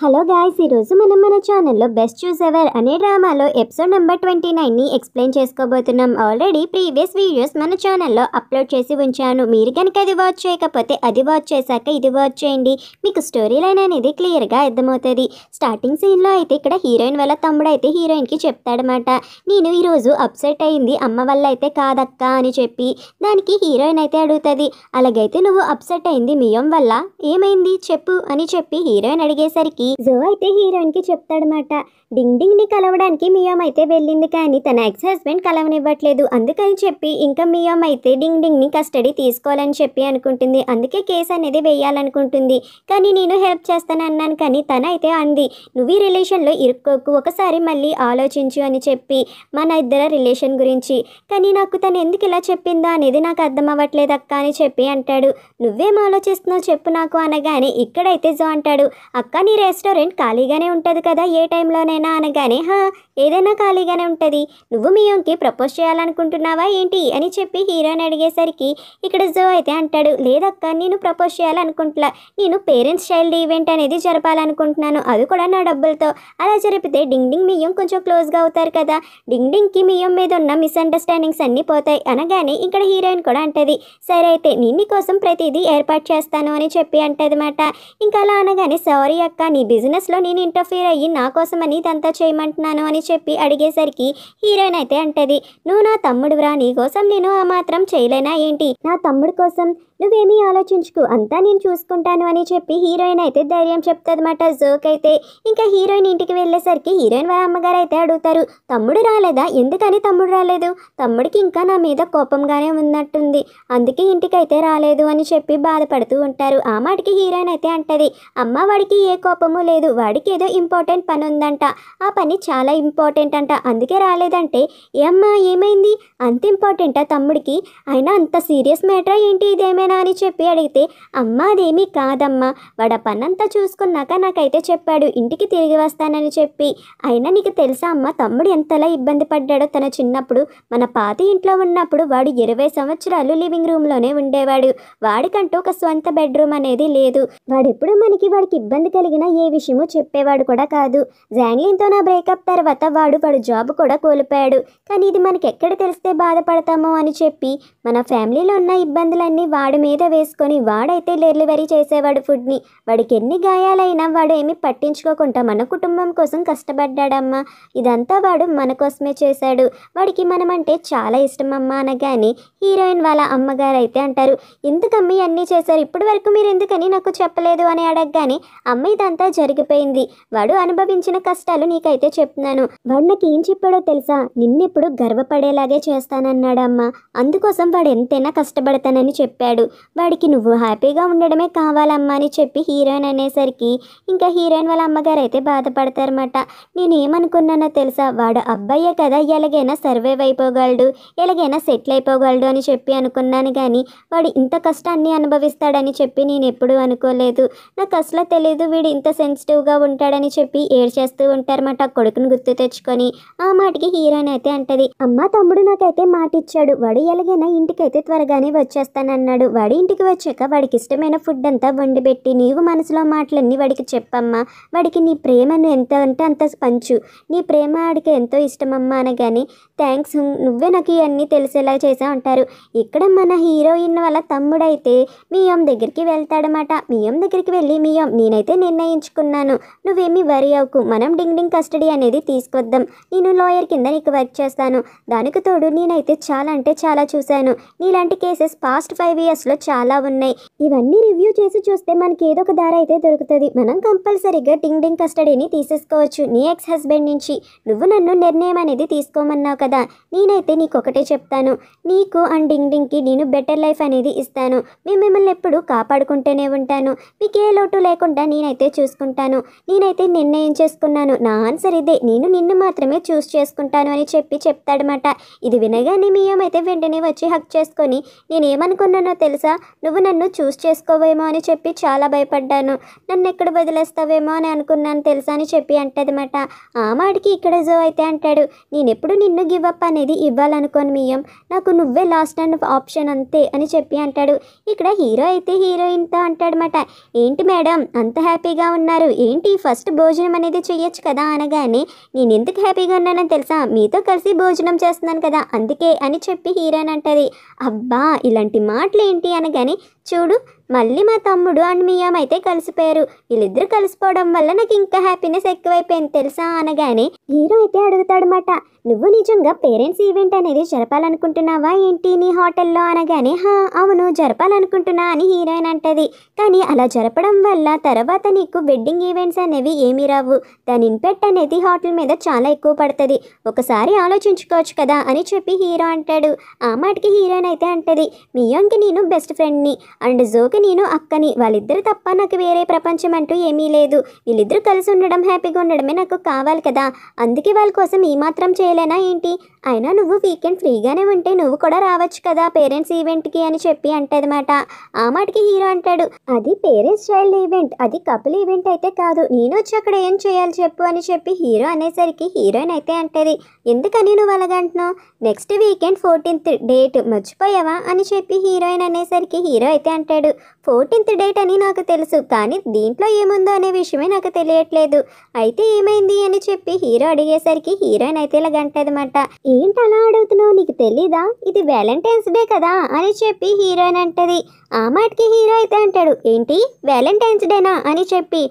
Hello guys, ఈరోజు మనం మన ఛానల్లో బెస్ట్ చూస్ ఎవర్ అనే డ్రామాలో ఎపిసోడ్ నెంబర్ 29ని ఎక్స్ప్లెయిన్ చేసుకోబోతున్నాం. ఆల్రెడీ ప్రీవియస్ వీడియోస్ మన ఛానల్లో అప్లోడ్ చేసి ఉంచాను. మీరు కనుక అది వాచ్ చేయకపోతే అది వాచ్ చేశాక ఇది వాచ్ చేయండి. మీకు స్టోరీ లైన్ అనేది క్లియర్గా అర్థమవుతుంది. స్టార్టింగ్ సీన్లో అయితే ఇక్కడ హీరోయిన్ వాళ్ళ తమ్ముడు అయితే హీరోయిన్కి చెప్తాడనమాట, నేను ఈరోజు అప్సెట్ అయింది అమ్మ వల్ల అయితే కాదక్క అని చెప్పి. దానికి హీరోయిన్ అయితే అడుగుతుంది, అలాగైతే నువ్వు అప్సెట్ అయింది మియం వల్ల ఏమైంది చెప్పు అని చెప్పి హీరోయిన్ అడిగేసరికి జో అయితే హీరోయిన్ కి చెప్తాడనమాట, డింగ్ డింగ్ ని కలవడానికి మియాం అయితే వెళ్ళింది కానీ తన ఎక్స్ హస్బెండ్ కలవనివ్వట్లేదు. అందుకని చెప్పి ఇంకా మియాం అయితే డింగ్ డింగ్ ని కస్టడీ తీసుకోవాలని చెప్పి అనుకుంటుంది. అందుకే కేసు అనేది వేయాలనుకుంటుంది. కానీ నేను హెల్ప్ చేస్తాను అన్నాను కానీ తన అయితే అంది, నువ్వు ఈ రిలేషన్లో ఇరుక్కోకు, ఒకసారి మళ్ళీ ఆలోచించు అని చెప్పి మన ఇద్దరు రిలేషన్ గురించి. కానీ నాకు తను ఎందుకు ఇలా చెప్పిందో అనేది నాకు అర్థం అవ్వట్లేదు అక్క అని చెప్పి అంటాడు. నువ్వేం ఆలోచిస్తున్నావు చెప్పు నాకు అనగానే ఇక్కడైతే జో అంటాడు, అక్క నీ రెస్టారెంట్ ఖాళీగానే ఉంటుంది కదా ఏ టైంలోనైనా అనగానే, ఏదైనా ఖాళీగానే ఉంటుంది, నువ్వు మియోంకి ప్రపోజ్ చేయాలనుకుంటున్నావా ఏంటి అని చెప్పి హీరోని అడిగేసరికి ఇక్కడ జో అయితే అంటాడు, లేదక్క నేను ప్రపోజ్ చేయాలనుకుంటున్నా, నేను పేరెంట్స్ చైల్డ్ ఈవెంట్ అనేది జరపాలనుకుంటున్నాను, అది కూడా నా డబ్బులతో. అలా జరిపితే డింగ్ డింగ్ మియోం కొంచెం క్లోజ్గా అవుతారు కదా, డింగ్ డింగ్కి మియోం మీద ఉన్న మిస్అండర్స్టాండింగ్స్ అన్నీ పోతాయి అనగానే ఇక్కడ హీరోయిన్ కూడా అంటది, సరే అయితే నేను కోసం ప్రతిదీ ఏర్పాటు చేస్తాను అని చెప్పి అంటదన్నమాట. ఇంకా అలా అనగానే, సారీ అక్క నీ బిజినెస్లో నేను ఇంటర్ఫియర్ అయ్యి నా కోసమని ఇదంతా చేయమంటున్నాను అని చెప్పి అడిగేసరికి హీరోయిన్ అయితే అంటది, నువ్వు నా తమ్ముడురా, నీ కోసం నేను ఆ మాత్రం చేయలేనా ఏంటి, నా తమ్ముడు కోసం నువ్వేమీ ఆలోచించుకు, అంతా నేను చూసుకుంటాను అని చెప్పి హీరోయిన్ అయితే ధైర్యం చెప్తుందన్నమాట జోక్ అయితే. ఇంకా హీరోయిన్ ఇంటికి వెళ్ళేసరికి హీరోయిన్ వాళ్ళ అమ్మగారు అయితే అడుగుతారు, తమ్ముడు రాలేదా, ఎందుకని తమ్ముడు రాలేదు, తమ్ముడికి ఇంకా నా మీద కోపంగానే ఉన్నట్టుంది అందుకే ఇంటికి అయితే రాలేదు అని చెప్పి బాధపడుతూ ఉంటారు. ఆ మాటకి హీరోయిన్ అయితే అంటది, అమ్మ వాడికి ఏ కోపము లేదు, వాడికి ఏదో ఇంపార్టెంట్ పని ఉందంట, ఆ పని చాలా ఇంపార్టెంట్ అంట అందుకే రాలేదంటే, ఏమ్మా ఏమైంది, అంత ఇంపార్టెంటా తమ్ముడికి, అయినా అంత సీరియస్ మ్యాటరా ఏంటి ఇదేమైనా అని చెప్పి అడిగితే, అమ్మ అదేమీ కాదమ్మా, వాడ పనంతా చూసుకున్నాక నాకైతే చెప్పాడు ఇంటికి తిరిగి వస్తానని చెప్పి. అయినా నీకు తెలుసా అమ్మ తమ్ముడు ఎంతలా ఇబ్బంది పడ్డాడో, తన చిన్నప్పుడు మన పాత ఇంట్లో ఉన్నప్పుడు వాడు 20 సంవత్సరాలు లివింగ్ రూమ్లోనే ఉండేవాడు, వాడికంటూ ఒక స్వంత బెడ్రూమ్ అనేది లేదు, వాడెప్పుడు వాడికి ఇబ్బంది కలిగిన ఏ విషయమూ చెప్పేవాడు కూడా కాదు. జాంగ్లిన్తో నా బ్రేకప్ తర్వాత వాడు జాబ్ కూడా కోల్పోయాడు, కానీ ఇది మనకి ఎక్కడ తెలిస్తే బాధపడతామో అని చెప్పి మన ఫ్యామిలీలో ఉన్న ఇబ్బందులన్నీ వాడి మీద వేసుకొని వాడైతే డెలివరీ చేసేవాడు ఫుడ్ని. వాడికి ఎన్ని గాయాలైనా వాడు ఏమీ పట్టించుకోకుండా మన కుటుంబం కోసం కష్టపడ్డాడమ్మా, ఇదంతా వాడు మన కోసమే చేశాడు, వాడికి మనం అంటే చాలా ఇష్టం అమ్మ అనగానే హీరోయిన్ వాళ్ళ అమ్మగారు అయితే అంటారు, ఎందుకమ్మ అన్నీ చేశారు, ఇప్పటి వరకు మీరు ఎందుకని నాకు చెప్పలేదు అని అడగగానే, అమ్మ ఇదంతా జరిగిపోయింది, వాడు అనుభవించిన కష్టాలు నీకైతే చెప్తున్నాను, వాడు నాకు ఏం చెప్పాడో తెలుసా, నిన్నెప్పుడు గర్వపడేలాగే చేస్తానన్నాడమ్మా, అందుకోసం వాడు ఎంతైనా కష్టపడతానని చెప్పాడు, వాడికి నువ్వు హ్యాపీగా ఉండడమే కావాలమ్మా అని చెప్పి హీరోయిన్ అనేసరికి ఇంకా హీరోయిన్ వాళ్ళ అమ్మగారు అయితే బాధపడతారన్నమాట. నేనేమనుకున్నానో తెలుసా, వాడు అబ్బాయే కదా ఎలాగైనా సర్వైవ్ అయిపోగలడు, ఎలాగైనా సెటిల్ అయిపోగలడు అని చెప్పి అనుకున్నాను, కానీ వాడు ఇంత కష్టాన్ని అనుభవిస్తాడని చెప్పి నేను ఎప్పుడూ అనుకోలేదు, నాకు అసలు తెలియదు వీడు ఇంత సెన్సిటివ్గా ఉంటాడని చెప్పి ఏడ్చేస్తూ ఉంటారన్నమాట కొడుకుని గుర్తు తెచ్చుకొని. ఆ మాటకి హీరోయిన్ అయితే అంటది, అమ్మ తమ్ముడు నాకైతే మాట ఇచ్చాడు, వాడు ఎలాగైనా ఇంటికైతే త్వరగానే వచ్చేస్తానన్నాడు, వాడి ఇంటికి వచ్చాక వాడికి ఇష్టమైన ఫుడ్ అంతా వండి పెట్టి నీవు మనసులో మాటలన్నీ వాడికి చెప్పమ్మా, వాడికి నీ ప్రేమను ఎంత అంటే అంత పంచు, నీ ప్రేమ వాడికి ఎంతో ఇష్టమమ్మా అనగానే, థ్యాంక్స్ నువ్వే నాకు ఇవన్నీ తెలిసేలా చేసా అంటారు. ఇక్కడ మన హీరోయిన్ వాళ్ళ తమ్ముడైతే మియోం దగ్గరికి వెళ్తాడనమాట. మియోం దగ్గరికి వెళ్ళి, మియోం నేనైతే నిర్ణయించుకున్నాను, నువ్వేమీ వరి అవ్వకు, మనం డింగ్ డింగ్ కస్టడీ అనేది తీసుకొద్దాం, నేను లాయర్ కింద నీకు వర్క్ చేస్తాను, దానికి తోడు నేనైతే చాలా అంటే చాలా చూశాను, నీలాంటి కేసెస్ పాస్ట్ 5 ఇయర్స్లో చాలా ఉన్నాయి, ఇవన్నీ రివ్యూ చేసి చూస్తే మనకి ఏదో ఒక దారి అయితే దొరుకుతుంది, మనం కంపల్సరీగా డింగ్ డింగ్ కస్టడీని తీసేసుకోవచ్చు నీ ఎక్స్ హస్బెండ్ నుంచి. నువ్వు నన్ను నిర్ణయం అనేది తీసుకోమన్నావు కదా, నేనైతే నీకు ఒకటే చెప్తాను, నీకు అండ్ డింగ్ డింగ్కి నేను బెటర్ లైఫ్ అనేది ఇస్తాను, మేము మిమ్మల్ని ఎప్పుడు కాపాడుకుంటూనే ఉంటాను, మీకు ఏ లోటు లేకుండా నేనైతే చూసుకుంటాను, నేనైతే నిర్ణయం చేసుకున్నాను, నా ఆన్సర్ ఇదే, నేను నిన్ను మాత్రమే చూస్ చేసుకుంటాను అని చెప్పి చెప్తాడనమాట. ఇది వినగానే మియం అయితే వెంటనే వచ్చి హక్ చేసుకొని, నేనేమనుకున్నానో తెలుసా, నువ్వు నన్ను చూస్ చేసుకోవేమో అని చెప్పి చాలా భయపడ్డాను, నన్ను ఎక్కడ వదిలేస్తావేమో అని అనుకున్నాను తెలుసా అని చెప్పి అంటదన్నమాట. ఆ మాటకి ఇక్కడ జో అయితే అంటాడు, నేనెప్పుడు నిన్ను గివ్ అప్ అనేది ఇవ్వాలనుకోను మియం, నాకు నువ్వే లాస్ట్ అండ్ ఆప్షన్ అంతే అని చెప్పి అంటాడు. ఇక్కడ హీరో అయితే హీరోయిన్తో అంటాడనమాట, ఏంటి మేడం అంత హ్యాపీగా ఉన్నారు, ఏంటి ఫస్ట్ భోజనం అనేది చెయ్యొచ్చు కదా అనగానే, నేను ఎందుకు హ్యాపీగా ఉన్నానని తెలుసా, మీతో కలిసి భోజనం చేస్తున్నాను కదా అందుకే అని చెప్పి హీరోయిన్ అంటది. అబ్బా ఇలాంటి మాటలు ఏంటి అనగానే, చూడు మళ్ళీ మా తమ్ముడు అండ్ మియామ్ అయితే కలిసిపోయారు, వీళ్ళిద్దరు కలిసిపోవడం వల్ల నాకు ఇంకా హ్యాపీనెస్ ఎక్కువైపోయింది తెలుసా అనగానే హీరో అయితే అడుగుతాడనమాట, నువ్వు నిజంగా పేరెంట్స్ ఈవెంట్ అనేది జరపాలనుకుంటున్నావా ఏంటి నీ హోటల్లో అనగానే, అవును జరపాలనుకుంటున్నా అని హీరోయిన్ అంటది. కానీ అలా జరపడం వల్ల తర్వాత నీకు వెడ్డింగ్ ఈవెంట్స్ అనేవి ఏమీ రావు, దాని ఇంపాక్ట్ అనేది హోటల్ మీద చాలా ఎక్కువ పడుతుంది, ఒకసారి ఆలోచించుకోవచ్చు కదా అని చెప్పి హీరో అంటాడు. ఆ మాటకి హీరోయిన్ అయితే అంటది, మియామ్కి నేను బెస్ట్ ఫ్రెండ్ని అండ్ జోకి నేను అక్కని, వాళ్ళిద్దరు తప్ప నాకు వేరే ప్రపంచం అంటూ ఏమీ లేదు, వీళ్ళిద్దరూ కలిసి ఉండడం హ్యాపీగా ఉండడమే నాకు కావాలి కదా, అందుకే వాళ్ళ కోసం ఈ మాత్రం చేయలేనా ఏంటి, అయినా నువ్వు వీకెండ్ ఫ్రీగానే ఉంటే నువ్వు కూడా రావచ్చు కదా పేరెంట్స్ ఈవెంట్కి అని చెప్పి అంటదన్నమాట. ఆ మాటకి హీరో అంటాడు, అది పేరెంట్స్ చైల్డ్ ఈవెంట్, అది కపుల్ ఈవెంట్ అయితే కాదు, నేను వచ్చి అక్కడ ఏం చేయాలి చెప్పు అని చెప్పి హీరో అనేసరికి హీరోయిన్ అయితే అంటది, ఎందుకని నువ్వు అలాగంటున్నావు, నెక్స్ట్ వీకెండ్ 14th డేట్ మర్చిపోయావా అని చెప్పి హీరోయిన్ అనేసరికి హీరో అయితే అంటాడు, 14th డేట్ అని నాకు తెలుసు, కానీ దీంట్లో ఏముందో అనే విషయమే నాకు తెలియట్లేదు, అయితే ఏమైంది అని చెప్పి హీరో అడిగేసరికి హీరోయిన్ అయితే ఇలాగంటదన్నమాట, ఏంటి అలా అడుగుతున్నావు, నీకు తెలీదా ఇది వ్యాలంటైన్స్ డే కదా అని చెప్పి హీరోయిన్ అంటది. ఆ మాటకి హీరో అయితే అంటాడు, ఏంటి వ్యాలంటైన్స్ డేనా అని చెప్పి,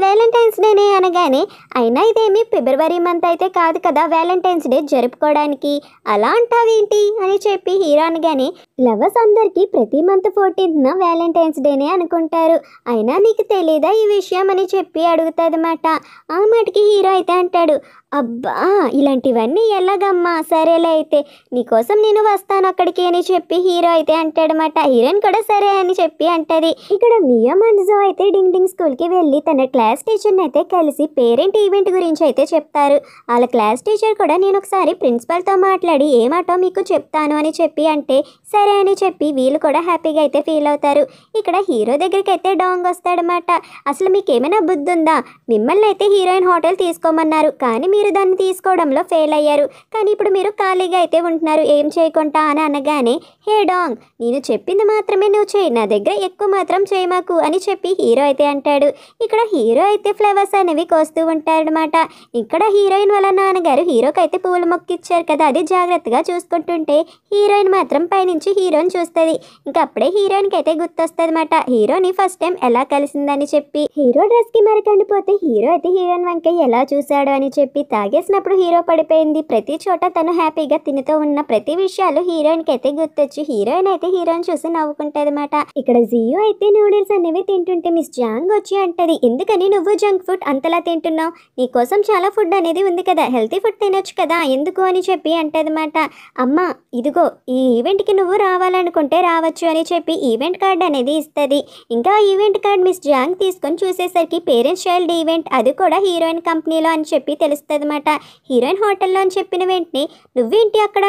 వ్యాలంటైన్స్ డేనే అనగానే, అయినా ఇదేమి ఫిబ్రవరి మంత్ అయితే కాదు కదా వ్యాలంటైన్స్ డే జరుపుకోవడానికి, అలా అంటావేంటి అని చెప్పి హీరో అనగానే, లవర్స్ అందరికీ ప్రతి మంత్ 14th వ్యాలంటైన్స్ డేనే అనుకుంటారు, అయినా నీకు తెలీదా ఈ విషయం అని చెప్పి అడుగుతాదన్నమాట. ఆ మాటకి హీరో అయితే అంటాడు, అబ్బా ఇలాంటివన్నీ ఎలాగమ్మా, సరేలే అయితే నీకోసం నేను వస్తాను అక్కడికి అని చెప్పి హీరో అయితే అంటాడనమాట. హీరోయిన్ కూడా సరే అని చెప్పి అంటది. ఇక్కడ మియామ్ అండ్ జో అయితే డింగ్ డింగ్ స్కూల్కి వెళ్ళి తన క్లాస్ టీచర్ని అయితే కలిసి పేరెంట్ ఈవెంట్ గురించి అయితే చెప్తారు. వాళ్ళ క్లాస్ టీచర్ కూడా నేను ఒకసారి ప్రిన్సిపల్తో మాట్లాడి ఏమాటో మీకు చెప్తాను అని చెప్పి అంటే సరే అని చెప్పి వీళ్ళు కూడా హ్యాపీగా అయితే ఫీల్ అవుతారు. ఇక్కడ హీరో దగ్గరికి అయితే డాంగ్ వస్తాడనమాట. అసలు మీకు ఏమైనా బుద్ధి ఉందా, మిమ్మల్ని అయితే హీరోయిన్ హోటల్ తీసుకోమన్నారు కానీ మీరు దాన్ని తీసుకోవడంలో ఫెయిల్ అయ్యారు, కానీ ఇప్పుడు మీరు ఖాళీగా అయితే ఉంటున్నారు ఏం చేయకుండా అని అనగానే, హే డాంగ్ నేను చెప్పింది మాత్రమే నువ్వు చేయి, నా దగ్గర ఎక్కువ మాత్రం చేయమాకు అని చెప్పి హీరో అయితే అంటాడు. ఇక్కడ హీరో అయితే ఫ్లవర్స్ అనేవి కోస్తూ ఉంటారనమాట. ఇక్కడ హీరోయిన్ వాళ్ళ నాన్నగారు హీరోకి అయితే పూల మొక్క ఇచ్చారు కదా, అది జాగ్రత్తగా చూసుకుంటుంటే హీరోయిన్ మాత్రం పైనుంచి హీరోని చూస్తుంది. ఇంకా అప్పుడే హీరోయిన్కి అయితే గుర్తొస్తుంది అనమాట హీరోని ఫస్ట్ టైం ఎలా కలిసిందని చెప్పి. హీరో డ్రెస్కి మరకండిపోతే హీరో అయితే హీరోయిన్ వంక ఎలా చూశాడు అని చెప్పి తాగేసినప్పుడు హీరో పడిపోయింది. ప్రతి చోట తను హ్యాపీగా తినుతూ ఉన్న ప్రతి విషయాలు హీరోయిన్కి అయితే గుర్తొచ్చి హీరోయిన్ అయితే హీరోని చూసి నవ్వుకుంటుంది అనమాట. ఇక్కడ జియో అయితే నూడిల్స్ అనేవి తింటుంటే మిస్ జాంగ్ వచ్చి అంటది, ఎందుకని నువ్వు జంక్ ఫుడ్ అంతలా తింటున్నావు, నీకోసం చాలా ఫుడ్ అనేది ఉంది కదా, హెల్తీ ఫుడ్ తినొచ్చు కదా ఎందుకు అని చెప్పి అంటదన్నమాట. అమ్మ ఇదిగో ఈ ఈవెంట్కి నువ్వు రావాలనుకుంటే రావచ్చు అని చెప్పి ఈవెంట్ కార్డ్ అనేది ఇస్తుంది. ఇంకా ఈవెంట్ కార్డ్ మిస్ జాంగ్ తీసుకొని చూసేసరికి పేరెంట్స్ చైల్డ్ ఈవెంట్, అది కూడా హీరోయిన్ కంపెనీలో అని చెప్పి తెలుస్తుంది అనమాట. హీరోయిన్ హోటల్లో అని చెప్పిన వెంటనే నువ్వేంటి అక్కడ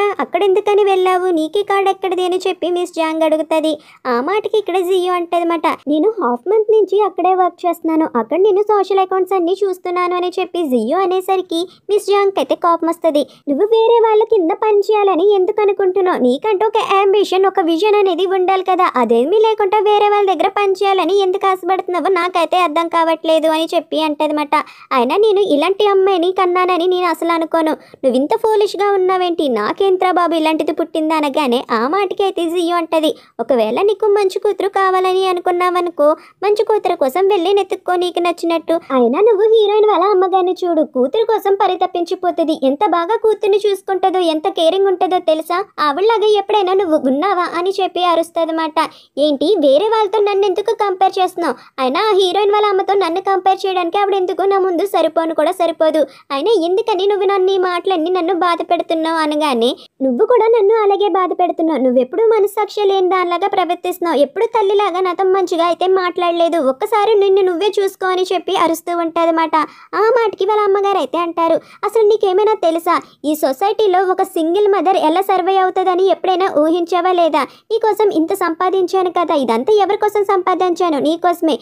ఎందుకని వెళ్ళావు, నీకు కార్డ్ ఎక్కడిది అని చెప్పి మిస్ జాంగ్ అడుగుతుంది. ఆ మాటకి ఇక్కడ జియో అంటదన్నమాట, నేను హాఫ్ మంత్ నుంచి అక్కడే వర్క్ చేస్తున్నాను, అక్కడ నేను సోషల్ అకౌంట్స్ అన్ని చూస్తున్నాను అని చెప్పి జియో అనేసరికి మిస్ జాంగ్ అయితే కోపం వస్తుంది. నువ్వు వేరే వాళ్ళ కింద పని చేయాలని ఎందుకు అనుకుంటున్నావు, నీకంటూ ఒక అంబిషన్ ఒక విజన్ అనేది ఉండాలి కదా, అదేమీ లేకుండా వేరే వాళ్ళ దగ్గర పని చేయాలని ఎందుకు ఆశపడుతున్నావో నాకైతే అర్థం కావట్లేదు అని చెప్పి అంటదన్నమాట. అయినా నేను ఇలాంటి అమ్మాయిని కన్నానని నేను అసలు అనుకోను, నువ్వు ఇంత ఫోలిష్గా ఉన్నావేంటి, నాకేంట్రా బాబు ఇలాంటిది పుట్టిందా అనగానే ఆ మాటకి అయితే జియో అంటది, ఒకవేళ నీకు మంచి కూతురు కావాలని అనుకున్నావనుకో మంచి కూతురు కోసం వెళ్ళి నెత్తుక్కో నీకు నచ్చినట్టు, అయినా నువ్వు హీరోయిన్ వాళ్ళ అమ్మగారిని చూడు, కూతురు కోసం పరితపించిపోతుంది, ఎంత బాగా కూతుర్ని చూసుకుంటుందో ఎంత కేరింగ్ ఉంటుందో తెలుసా, ఆవిడలాగా ఎప్పుడైనా నువ్వు ఉన్నావా అని చెప్పి అరుస్తుందన్నమాట. ఏంటి వేరే వేరే వాళ్ళతో నన్ను ఎందుకు కంపేర్ చేస్తున్నావు? అయినా ఆ హీరోయిన్ వాళ్ళ అమ్మతో నన్ను కంపేర్ చేయడానికి ఆవిడ ఎందుకు నా ముందు సరిపోను కూడా సరిపోదు. అయినా ఎందుకని నువ్వు నన్ను ఈ మాటలన్నీ నన్ను బాధ పెడుతున్నావు అనగానే, నువ్వు కూడా నన్ను అలాగే బాధ పెడుతున్నావు. నువ్వెప్పుడు మనస్సాక్షి లేని దానిలాగా ప్రవర్తిస్తున్నావు. ఎప్పుడు తల్లిలాగా నాతో మంచిగా అయితే మాట్లాడలేదు. ఒక్కసారి నిన్ను నువ్వే చూసుకో అని చెప్పి అరుస్తూ ఉంటుందన్నమాట. ఆ మాటకి వాళ్ళ అమ్మగారు అయితే అంటారు, అసలు నీకేమైనా తెలుసా? ఈ సొసైటీలో ఒక సింగిల్ మదర్ ఎలా సర్వే అవుతుందని ఎప్పుడైనా ఊహించావా లేదా? నీకోసం ఇంత సంపాదించాను కదా, ఇదంతా ఎవరి కోసం సంపాదించాను? నీకోసమే.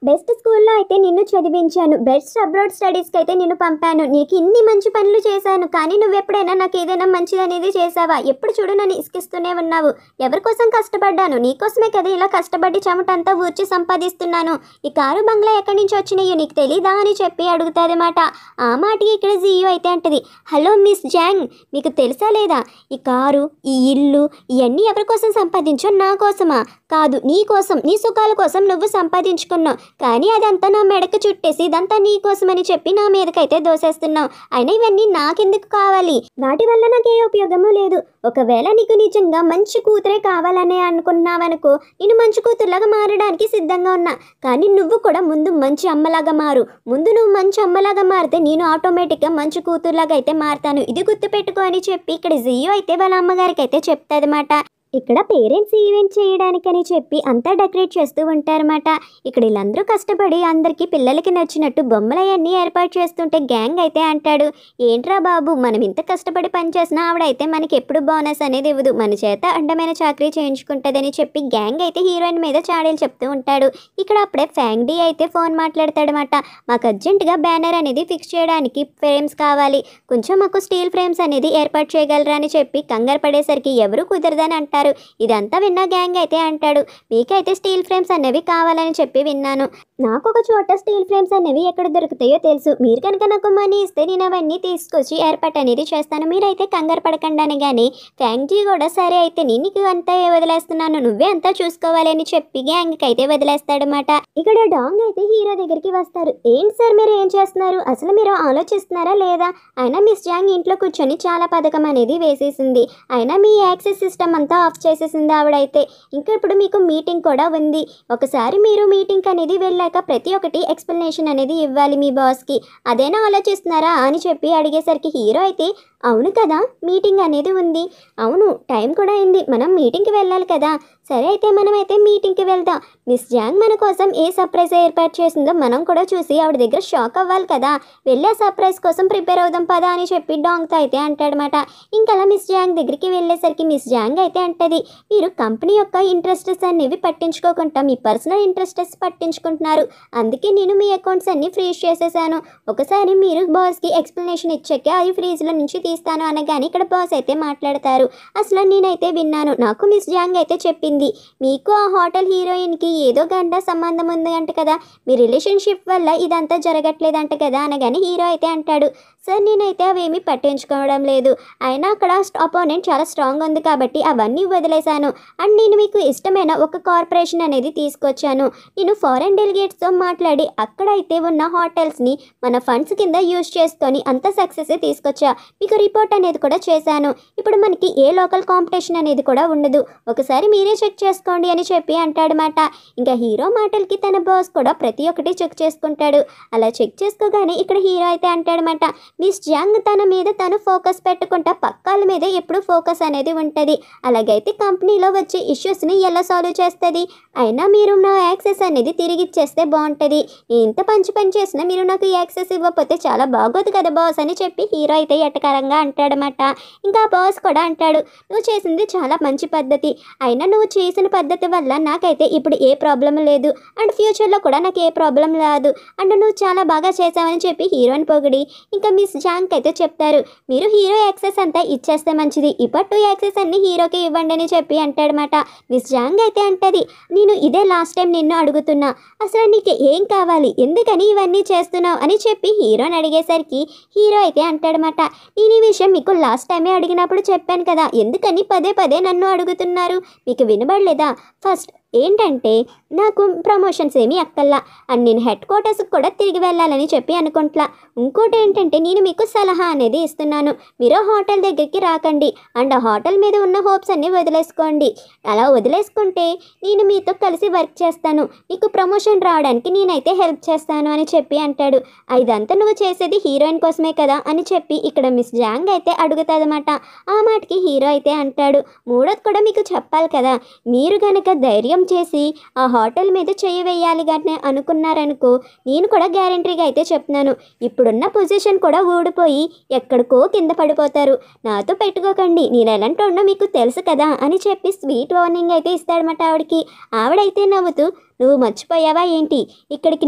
బెస్ట్ స్కూల్లో అయితే నిన్ను చదివించాను, బెస్ట్ అబ్రాడ్ స్టడీస్కి అయితే నిన్ను పంపాను, నీకు ఇన్ని మంచి పనులు చేశాను. కానీ నువ్వు ఎప్పుడైనా నాకు ఏదైనా మంచిది అనేది చేసావా? ఎప్పుడు చూడు నన్ను ఇసుకిస్తూనే ఉన్నావు. ఎవరి కోసం కష్టపడ్డాను? నీకోసమే కదా ఇలా కష్టపడి చెమటంతా ఊర్చి సంపాదిస్తున్నాను. ఈ కారు బంగ్లా ఎక్కడి నుంచి వచ్చినాయో నీకు తెలీదా అని చెప్పి అడుగుతాదన్నమాట. ఆ మాటకి ఇక్కడ జియో అయితే అంటది, హలో మిస్ జాంగ్, మీకు తెలుసా లేదా? ఈ కారు, ఈ ఇల్లు ఇవన్నీ ఎవరి కోసం సంపాదించో? నా కోసమా? కాదు, నీ కోసం, నీ సుఖాల కోసం నువ్వు సంపాదించుకున్నావు. కానీ అదంతా నా మెడకు చుట్టేసి ఇదంతా నీ కోసమని చెప్పి నా మీదకైతే దోసేస్తున్నావు. అయినా ఇవన్నీ నాకెందుకు కావాలి? వాటి వల్ల నాకు ఏ ఉపయోగము లేదు. ఒకవేళ నీకు నిజంగా మంచి కూతురే కావాలని అనుకున్నావనుకో, నేను మంచి కూతురులాగా మారడానికి సిద్ధంగా ఉన్నా. కానీ నువ్వు కూడా ముందు మంచి అమ్మలాగా మారు. ముందు నువ్వు మంచి అమ్మలాగా మారితే నేను ఆటోమేటిక్గా మంచి కూతురులాగా అయితే మారుతాను. ఇది గుర్తుపెట్టుకో అని చెప్పి ఇక్కడ జియో అయితే వాళ్ళ అమ్మగారికి అయితే చెప్తాదన్నమాట. ఇక్కడ పేరెంట్స్ ఈవెంట్ చేయడానికని చెప్పి అంతా డెకరేట్ చేస్తూ ఉంటారన్నమాట. ఇక్కడ వీళ్ళందరూ కష్టపడి అందరికీ పిల్లలకి నచ్చినట్టు బొమ్మలన్నీ ఏర్పాటు చేస్తుంటే గ్యాంగ్ అయితే అంటాడు, ఏంట్రా బాబు, మనం ఇంత కష్టపడి పనిచేసినా ఆవిడైతే మనకి ఎప్పుడు బోనస్ అనేది ఇవ్వదు, మన చేత అడ్డమైన చాకరీ చేయించుకుంటుందని చెప్పి గ్యాంగ్ అయితే హీరోయిన్ మీద చాడీలు చెప్తూ ఉంటాడు. ఇక్కడ అప్పుడే ఫ్యాంగ్ డీ అయితే ఫోన్ మాట్లాడతాడనమాట. మాకు అర్జెంటుగా బ్యానర్ అనేది ఫిక్స్ చేయడానికి ఫ్రేమ్స్ కావాలి, కొంచెం మాకు స్టీల్ ఫ్రేమ్స్ అనేది ఏర్పాటు చేయగలరా అని చెప్పి కంగారు పడేసరికి ఎవరు కుదరదని అంటారు. ఇదంతా విన్న గ్యాంగ్ అయితే అంటాడు, మీకైతే స్టీల్ ఫ్రేమ్స్ అనేవి కావాలని చెప్పి విన్నాను. నాకు ఒక చోట స్టీల్ ఫ్రేమ్స్ అనేవి ఎక్కడ దొరుకుతాయో తెలుసు. మీరు కనుక నాకు మనీ ఇస్తే నేను అవన్నీ తీసుకొచ్చి ఏర్పాటు అనేది చేస్తాను, మీరైతే కంగారు పడకండి అనగానే ఫ్యాంగ్ జీ కూడా సరే అయితే నీకు అంతా వదిలేస్తున్నాను, నువ్వే అంతా చూసుకోవాలి అని చెప్పి గ్యాంగ్కి అయితే వదిలేస్తాడనమాట. ఇక్కడ డాంగ్ అయితే హీరో దగ్గరికి వస్తారు. ఏంటి సార్ మీరు ఏం చేస్తున్నారు? అసలు మీరు ఆలోచిస్తున్నారా లేదా? అయినా మిస్ జాంగ్ ఇంట్లో కూర్చొని చాలా పథకం అనేది వేసేసింది. అయినా మీ యాక్సెస్ సిస్టమ్ అంతా ఆఫ్ చేసేసింది ఆవిడైతే. ఇంకా ఇప్పుడు మీకు మీటింగ్ కూడా ఉంది. ఒకసారి మీరు మీటింగ్ అనేది వెళ్ళాక ప్రతి ఒక్కటి ఎక్స్ప్లెనేషన్ అనేది ఇవ్వాలి మీ బాస్కి. అదేనా ఆలోచిస్తున్నారా అని చెప్పి అడిగేసరికి హీరో అయితే అవును కదా, మీటింగ్ అనేది ఉంది. అవును, టైం కూడా అయింది, మనం మీటింగ్కి వెళ్ళాలి కదా. సరే అయితే మనమైతే మీటింగ్కి వెళ్దాం. మిస్ జాంగ్ మన కోసం ఏ సర్ప్రైజ్ ఏర్పాటు చేసిందో మనం కూడా చూసి ఆవిడ దగ్గర షాక్ అవ్వాలి కదా. వెళ్ళి ఆ సర్ప్రైజ్ కోసం ప్రిపేర్ అవుదాం పదా అని చెప్పి డాంగ్తో అయితే అంటాడనమాట. ఇంకలా మిస్ జాంగ్ దగ్గరికి వెళ్ళేసరికి మిస్ జాంగ్ అయితే అంటది, మీరు కంపెనీ యొక్క ఇంట్రెస్టెస్ అనేవి పట్టించుకోకుండా మీ పర్సనల్ ఇంట్రెస్టెస్ పట్టించుకుంటున్నారు. అందుకే నేను మీ అకౌంట్స్ అన్ని ఫ్రీజ్ చేసేసాను. ఒకసారి మీరు బాస్కి ఎక్స్ప్లెనేషన్ ఇచ్చాక అవి ఫ్రీజ్లో నుంచి తీస్తాను అనగానే ఇక్కడ బాస్ అయితే మాట్లాడతారు. అసలు నేనైతే విన్నాను, నాకు మిస్ జాంగ్ అయితే చెప్పింది, మీకు ఆ హోటల్ హీరోయిన్కి ఏదో గంట సంబంధం ఉంది అంట కదా, మీ రిలేషన్షిప్ వల్ల ఇదంతా జరగట్లేదంట కదా అనగానే హీరో అయితే అంటాడు, సార్ నేనైతే అవేమీ పట్టించుకోవడం లేదు. అయినా అక్కడ అపోనెంట్ చాలా స్ట్రాంగ్ ఉంది కాబట్టి అవన్నీ వదిలేశాను. అండ్ నేను మీకు ఇష్టమైన ఒక కార్పొరేషన్ అనేది తీసుకొచ్చాను. నేను ఫారెన్ డెలిగేట్స్తో మాట్లాడి అక్కడైతే ఉన్న హోటల్స్ని మన ఫండ్స్ కింద యూజ్ చేసుకొని అంత సక్సెస్ తీసుకొచ్చా. మీకు రిపోర్ట్ అనేది కూడా చేశాను. ఇప్పుడు మనకి ఏ లోకల్ కాంపిటీషన్ అనేది కూడా ఉండదు. ఒకసారి మీరే చెక్ చేసుకోండి అని చెప్పి అంటాడనమాట. ఇంకా హీరో మాటలకి తన బాస్ కూడా ప్రతి ఒక్కటి చెక్ చేసుకుంటాడు. అలా చెక్ చేసుకోగానే ఇక్కడ హీరో అయితే అంటాడనమాట, మిస్ జాంగ్ తన మీద తను ఫోకస్ పెట్టుకుంటా పక్కాల మీద ఎప్పుడు ఫోకస్ అనేది ఉంటుంది. అలాగైతే కంపెనీలో వచ్చే ఇష్యూస్ని ఎలా సాల్వ్ చేస్తుంది? అయినా మీరు నా యాక్సెస్ అనేది తిరిగి ఇచ్చేస్తే బాగుంటుంది. నేను ఇంత పని చేసినా మీరు నాకు యాక్సెస్ ఇవ్వకపోతే చాలా బాగోదు కదా బాస్ అని చెప్పి హీరో అయితే ఎటకారంగా అంటాడనమాట. ఇంకా బాస్ కూడా అంటాడు, నువ్వు చేసింది చాలా మంచి పద్ధతి. అయినా నువ్వు చేసిన పద్ధతి వల్ల నాకైతే ఇప్పుడు ఏ ప్రాబ్లం లేదు, అండ్ ఫ్యూచర్లో కూడా నాకు ఏ ప్రాబ్లం రాదు, అండ్ నువ్వు చాలా బాగా చేసావని చెప్పి హీరోని పొగిడి ఇంకా మిస్ జాంగ్ అయితే చెప్తారు, మీరు హీరో యాక్సెస్ అంతా ఇచ్చేస్తే మంచిది, ఇప్పుడు 2 యాక్సెస్ అన్ని హీరోకి ఇవ్వండి అని చెప్పి అంటాడనమాట. మిస్ జాంగ్ అయితే అంటది, నేను ఇదే లాస్ట్ టైం నిన్ను అడుగుతున్నా, అసలు నీకు ఏం కావాలి, ఎందుకని ఇవన్నీ చేస్తున్నావు అని చెప్పి హీరోని అడిగేసరికి హీరో అయితే అంటాడనమాట, నేను ఈ విషయం మీకు లాస్ట్ టైమే అడిగినప్పుడు చెప్పాను కదా, ఎందుకని పదే పదే నన్ను అడుగుతున్నారు, మీకు వినబడలేదా? ఫస్ట్ ఏంటంటే నాకు ప్రమోషన్స్ ఏమీ అక్కల్లా అండ్ నేను హెడ్ క్వార్టర్స్కి కూడా తిరిగి వెళ్ళాలని చెప్పి అనుకుంటా. ఇంకోటి ఏంటంటే నేను మీకు సలహా అనేది ఇస్తున్నాను. మీరు హోటల్ దగ్గరికి రాకండి అండ్ ఆ హోటల్ మీద ఉన్న హోప్స్ అన్నీ వదిలేసుకోండి. అలా వదిలేసుకుంటే నేను మీతో కలిసి వర్క్ చేస్తాను, మీకు ప్రమోషన్ రావడానికి నేనైతే హెల్ప్ చేస్తాను అని చెప్పి అంటాడు. ఇదంతా నువ్వు చేసేది హీరోయిన్ కోసమే కదా అని చెప్పి ఇక్కడ మిస్ జాంగ్ అయితే అడుగుతుందన్నమాట. ఆ మాటకి హీరో అయితే అంటాడు, మూడోది కూడా మీకు చెప్పాలి కదా, మీరు కనుక ధైర్యం చేసి ఆ హోటల్ మీద చెయ్యి వేయాలి కానీ అనుకున్నారనుకో, నేను కూడా గ్యారంటీగా అయితే చెప్తున్నాను, ఇప్పుడున్న పొజిషన్ కూడా ఊడిపోయి ఎక్కడికో కింద పడిపోతారు. నాతో పెట్టుకోకండి, నేను ఎలాంటి వాడినో మీకు తెలుసు కదా అని చెప్పి స్వీట్ వార్నింగ్ అయితే ఇస్తాడనమాట ఆవిడకి. ఆవిడైతే నవ్వుతూ, నువ్వు మర్చిపోయావా ఏంటి, ఇక్కడికి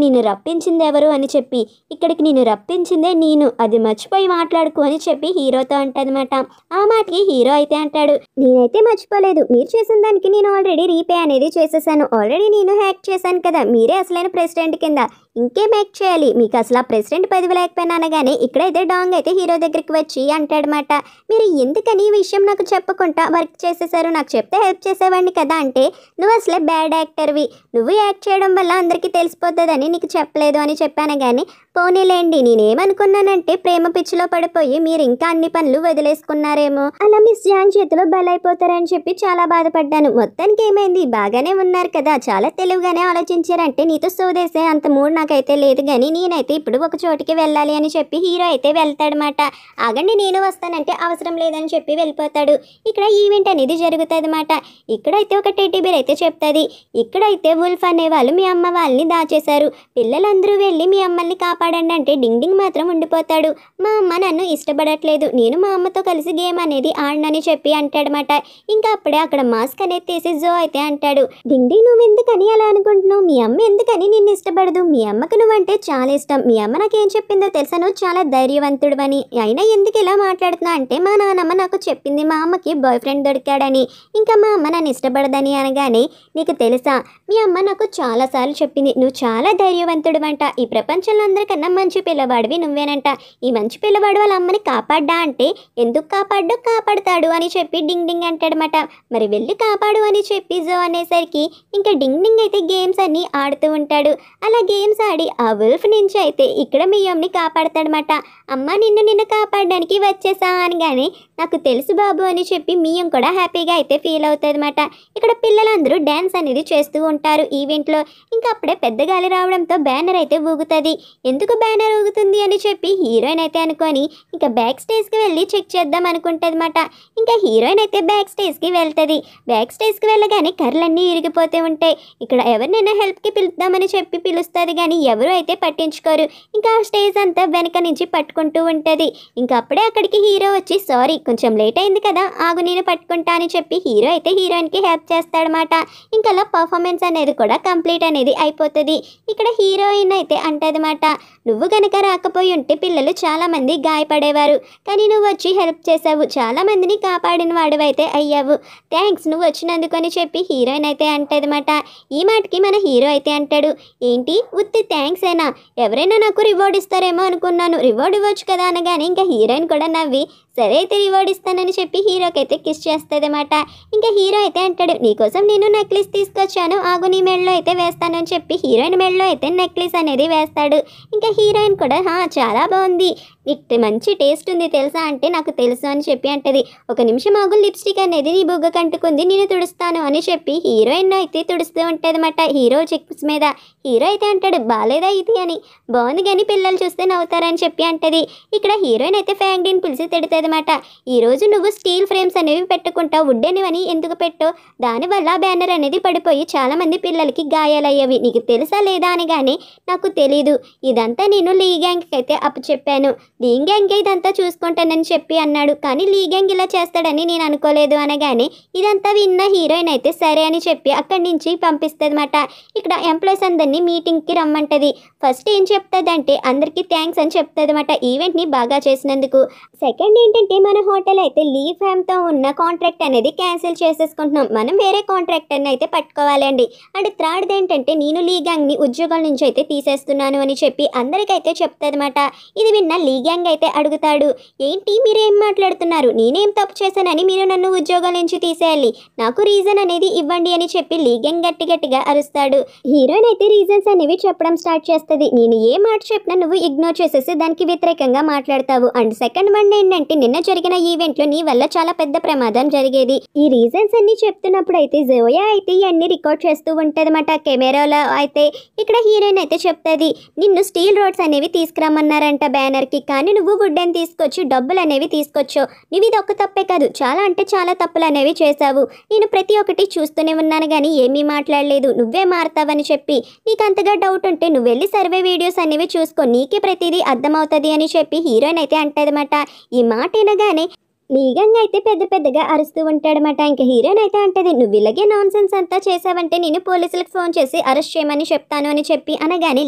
నేను రప్పించింది ఎవరు అని చెప్పి, ఇక్కడికి నేను రప్పించిందే నేను, అది మర్చిపోయి మాట్లాడుకో అని చెప్పి హీరోతో అంటదనమాట. ఆ మాటకి హీరో అయితే అంటాడు, నేనైతే మర్చిపోలేదు, మీరు చేసిన దానికి నేను ఆల్రెడీ రీపే అనేది చేసేసాను, ఆల్రెడీ నేను హ్యాక్ చేశాను కదా, మీరే అసలైన ప్రెసిడెంట్ కింద, ఇంకేం హ్యాక్ చేయాలి, మీకు అసలు ఆ ప్రెసిడెంట్ పదవి లేకపోయినా అనగానే ఇక్కడైతే డాంగ్ అయితే హీరో దగ్గరికి వచ్చి అంటాడనమాట, మీరు ఎందుకని ఈ విషయం నాకు చెప్పకుండా వర్క్ చేసేసారు, నాకు చెప్తే హెల్ప్ చేసేవాడిని కదా అంటే, నువ్వు అసలే బ్యాడ్ యాక్టర్వి, నువ్వు యాక్ట్ చేయడం వల్ల అందరికీ తెలిసిపోతుందని నీకు చెప్పలేదు అని చెప్పాను. కానీ పోనీలేండి, నేనేమనుకున్నానంటే ప్రేమ పిచ్చిలో పడిపోయి మీరు ఇంకా అన్ని పనులు వదిలేసుకున్నారేమో, అలా మిస్ జాంగ్ చేతిలో బలైపోతారని చెప్పి చాలా బాధపడ్డాను. మొత్తానికి ఏమైంది, బాగానే ఉన్నారు కదా, చాలా తెలివిగానే ఆలోచించారంటే నీతో సోదేసే అంత మూడు నాకైతే లేదు, కానీ నేనైతే ఇప్పుడు ఒక చోటికి వెళ్ళాలి అని చెప్పి హీరో అయితే వెళ్తాడనమాట. ఆగండి నేను వస్తానంటే అవసరం లేదని చెప్పి వెళ్ళిపోతాడు. ఇక్కడ ఈవెంట్ అనేది జరుగుతుంది అనమాట. ఇక్కడైతే ఒక టెడ్డీ బేర్ అయితే చెప్తుంది, ఇక్కడైతే వుల్ఫ్ అనే వాళ్ళు మీ అమ్మ వాళ్ళని దాచేశారు, పిల్లలందరూ వెళ్ళి మీ అమ్మల్ని కాపాడండి అంటే డింగ్ డింగ్ మాత్రం ఉండిపోతాడు, మా అమ్మ నన్ను ఇష్టపడట్లేదు, నేను మా అమ్మతో కలిసి గేమ్ అనేది ఆడనని చెప్పి అంటాడనమాట. ఇంకా అప్పుడే అక్కడ మాస్క్ అనేది తీసి జో అయితే అంటాడు, డింగ్ డింగ్ నువ్వు ఎందుకని అలా అనుకుంటున్నావు, మీ అమ్మ ఎందుకని నిన్ను ఇష్టపడదు, మీ అమ్మకు నువ్వంటే చాలా ఇష్టం, మీ అమ్మ నాకేం చెప్పిందో తెలుసా, నువ్వు చాలా ధైర్యవంతుడు అని, అయినా ఎందుకు ఇలా మాట్లాడుతున్నా అంటే మా నాన్నమ్మ నాకు చెప్పింది మా అమ్మకి బాయ్ ఫ్రెండ్ దొరికాడని, ఇంకా మా అమ్మ నన్ను ఇష్టపడదని అనగానే, నీకు తెలుసా మీ అమ్మ నాకు చాలాసార్లు చెప్పింది నువ్వు చాలా ధైర్యవంతుడు అంట, ఈ ప్రపంచంలో అందరికన్నా మంచి పిల్లవాడివి నువ్వేనంట, ఈ మంచి పిల్లవాడు వాళ్ళ అమ్మని కాపాడ్డా అంటే ఎందుకు కాపాడ్డో కాపాడుతాడు అని చెప్పి డింగ్ డింగ్ అంటాడనమాట. మరి వెళ్ళి కాపాడు అని చెప్పి జో అనేసరికి ఇంకా డింగ్ డింగ్ అయితే గేమ్స్ అన్ని ఆడుతూ ఉంటాడు. అలా గేమ్స్ ఆడి ఆ వుల్ఫ్ నుంచి అయితే ఇక్కడ మియోమ్ని కాపాడతాడనమాట. అమ్మ నిన్ను కాపాడడానికి వచ్చేసా అనగానే నాకు తెలుసు బాబు అని చెప్పి మియం కూడా హ్యాపీగా అయితే ఫీల్ అవుతుంది అనమాట. ఇక్కడ పిల్లలందరూ డ్యాన్స్ అనేది చేస్తూ ఉంటారు ఈవెంట్లో. ఇంకా అప్పుడే పెద్ద గాలి రావడంతో బ్యానర్ అయితే ఊగుతుంది. ఎందుకు బ్యానర్ ఊగుతుంది అని చెప్పి హీరోయిన్ అయితే అనుకొని ఇంకా బ్యాక్ స్టేజ్కి వెళ్ళి చెక్ చేద్దాం అనుకుంటుంది అనమాట. ఇంకా హీరోయిన్ అయితే బ్యాక్ స్టేజ్కి వెళ్తుంది. బ్యాక్ స్టేజ్కి వెళ్ళగానే కర్రలన్నీ ఇరిగిపోతూ ఉంటాయి. ఇక్కడ ఎవరినైనా హెల్ప్కి పిలుద్దామని చెప్పి పిలుస్తుంది కానీ ఎవరు అయితే పట్టించుకోరు. ఇంకా స్టేజ్ అంతా వెనక నుంచి పట్టుకుంటూ ఉంటుంది. ఇంకా అప్పుడే అక్కడికి హీరో వచ్చి సారీ కొంచెం లేట్ అయింది కదా, ఆగు నేను పట్టుకుంటా అని చెప్పి హీరో అయితే హీరోయిన్కి హెల్ప్ చేస్తాడనమాట. ఇంకా అలా పర్ఫార్మెన్స్ అనేది కూడా కంప్లీట్ అనేది అయిపోతుంది. ఇక్కడ హీరోయిన్ అయితే అంటదన్నమాట, నువ్వు కనుక రాకపోయి ఉంటే పిల్లలు చాలామంది గాయపడేవారు, కానీ నువ్వు వచ్చి హెల్ప్ చేసావు, చాలామందిని కాపాడిన వాడివైతే అయ్యావు, థ్యాంక్స్ నువ్వు వచ్చినందుకు అని చెప్పి హీరోయిన్ అయితే అంటదన్నమాట. ఈ మాటకి మన హీరో అయితే అంటాడు, ఏంటి ఉత్తి థ్యాంక్స్ అయినా, ఎవరైనా నాకు రివార్డ్ ఇస్తారేమో అనుకున్నాను, రివార్డ్ ఇవ్వచ్చు కదా అనగానే ఇంకా హీరోయిన్ కూడా నవ్వి సరే అయితే రివార్డ్ ఇస్తానని చెప్పి హీరోకి అయితే కిస్ చేస్తుంది అన్నమాట. ఇంకా హీరో అయితే అంటాడు, నీకోసం నేను నెక్లెస్ తీసుకొచ్చాను, ఆగు నీ మెడలో అయితే వేస్తాను అని చెప్పి హీరోయిన్ మెడలో అయితే నెక్లెస్ అనేది వేస్తాడు. ఇంకా హీరోయిన్ కూడా చాలా బాగుంది, నీకు మంచి టేస్ట్ ఉంది తెలుసా అంటే నాకు తెలుసు అని చెప్పి అంటది. ఒక నిమిషం ఆగు, లిప్స్టిక్ అనేది నీ బుగ్గ కంటుకుంది, నేను తుడుస్తాను అని చెప్పి హీరోయిన్ అయితే తుడుస్తూ ఉంటుంది అన్నమాట హీరో చిక్స్ మీద. హీరో అయితే అంటాడు, బాలేదా ఇది అని, బాగుంది కానీ పిల్లలు చూస్తే నవ్వుతారని చెప్పి అంటది. ఇక్కడ హీరోయిన్ అయితే ఫ్యాంగ్డీని పిలిచి తిడుతుంది అన్నమాట. ఈరోజు నువ్వు స్టీల్ ఫ్రేమ్స్ అనేవి పెట్టుకుంటా వుడ్డెనివని ఎందుకు పెట్టో, దానివల్ల బ్యానర్ అనేది పడిపోయి చాలామంది పిల్లలకి గాయాలయ్యేవి, నీకు తెలుసా లేదా అనగానే నాకు తెలీదు, ఇదంతా నేను లీ గ్యాంగ్కి అయితే అప్పు చెప్పాను, లీ గ్యాంగ్ ఇదంతా చూసుకుంటానని చెప్పి అన్నాడు, కానీ లీ గ్యాంగ్ ఇలా చేస్తాడని నేను అనుకోలేదు అనగానే ఇదంతా విన్న హీరోయిన్ అయితే సరే అని చెప్పి అక్కడి నుంచి పంపిస్తుంది అన్నమాట. ఇక్కడ ఎంప్లాయీస్ అందరినీ మీటింగ్కి రమ్మంటది. ఫస్ట్ ఏం చెప్తుందంటే అందరికీ థ్యాంక్స్ అని చెప్తుంది అన్నమాట ఈవెంట్ని బాగా చేసినందుకు. సెకండ్ ఏంటంటే మన హోటల్ అయితే లీ ఫ్యామ్తో ఉన్న కాంట్రాక్ట్ అనేది క్యాన్సిల్ చేసేసుకుంటున్నాం, మనం వేరే కాంట్రాక్టర్ని అయితే పట్టుకోవాలండి. అండ్ థర్డ్ ఏంటంటే నేను లీ గ్యాంగ్ని ఉద్యోగాల నుంచి అయితే తీసేస్తున్నాను అని చెప్పి అందరికైతే చెప్తాదన్నమాట. ఇది విన్న లీ గ్యాంగ్ అయితే అడుగుతాడు, ఏంటి మీరేం మాట్లాడుతున్నారు, నేనేం తప్పు చేశానని మీరు నన్ను ఉద్యోగాల నుంచి తీసేయాలి, నాకు రీజన్ అనేది ఇవ్వండి అని చెప్పి లీ గ్యాంగ్ గట్టిగా అరుస్తాడు. హీరోయిన్ అయితే రీజన్స్ అనేవి చెప్పడం స్టార్ట్ చేస్తుంది. నేను ఏ మాట చెప్పినా నువ్వు ఇగ్నోర్ చేసేసి దానికి వ్యతిరేకంగా మాట్లాడతావు. అండ్ సెకండ్ వన్ ఏంటంటే నిన్న జరిగిన ఈవెంట్లో నీ వల్ల చాలా పెద్ద ప్రమాదం జరిగేది. ఈ రీజన్స్ అన్ని చెప్తున్నప్పుడు అయితే జోయా అయితే ఇవన్నీ రికార్డ్ చేస్తూ ఉంటదన్నమాట కెమెరాలో. అయితే ఇక్కడ హీరోయిన్ అయితే చెప్తుంది, నిన్ను స్టీల్ రోడ్స్ అనేవి తీసుకురమ్మన్నారంట బ్యానర్కి, కానీ నువ్వు వుడ్డెన్ తీసుకొచ్చి డబ్బులు అనేవి తీసుకొచ్చావు. నువ్వు ఇది ఒక్క తప్పే కాదు, చాలా అంటే చాలా తప్పులు అనేవి చేశావు. నేను ప్రతి ఒక్కటి చూస్తూనే ఉన్నాను కానీ ఏమీ మాట్లాడలేదు, నువ్వే మారుతావని చెప్పి. నీకు అంతగా డౌట్ ఉంటే నువ్వు వెళ్ళి సర్వే వీడియోస్ అనేవి చూసుకో, నీకే ప్రతిదీ అర్థమవుతుంది అని చెప్పి హీరోయిన్ అయితే అంటదన్నమాట. ఈ మాట వినగానే లీగంగా అయితే పెద్దగా అరుస్తూ ఉంటాడనమాట. ఇంకా హీరోయిన్ అయితే అంటది, నువ్వు ఇలాగే నాన్ సెన్స్ అంతా చేసావంటే నేను పోలీసులకు ఫోన్ చేసి అరెస్ట్ చేయమని చెప్తాను అని చెప్పి అనగానే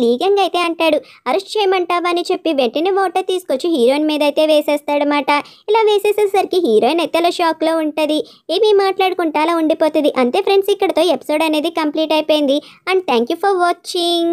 లీగంగా అయితే అంటాడు, అరెస్ట్ చేయమంటావా అని చెప్పి వెంటనే వాటర్ తీసుకొచ్చి హీరోయిన్ మీద అయితే వేసేస్తాడనమాట. ఇలా వేసేసేసరికి హీరోయిన్ అయితే అలా షాక్లో ఉంటుంది, ఏమీ మాట్లాడుకుంటా అలా ఉండిపోతుంది. అంతే ఫ్రెండ్స్, ఇక్కడతో ఎపిసోడ్ అనేది కంప్లీట్ అయిపోయింది. And thank you for watching.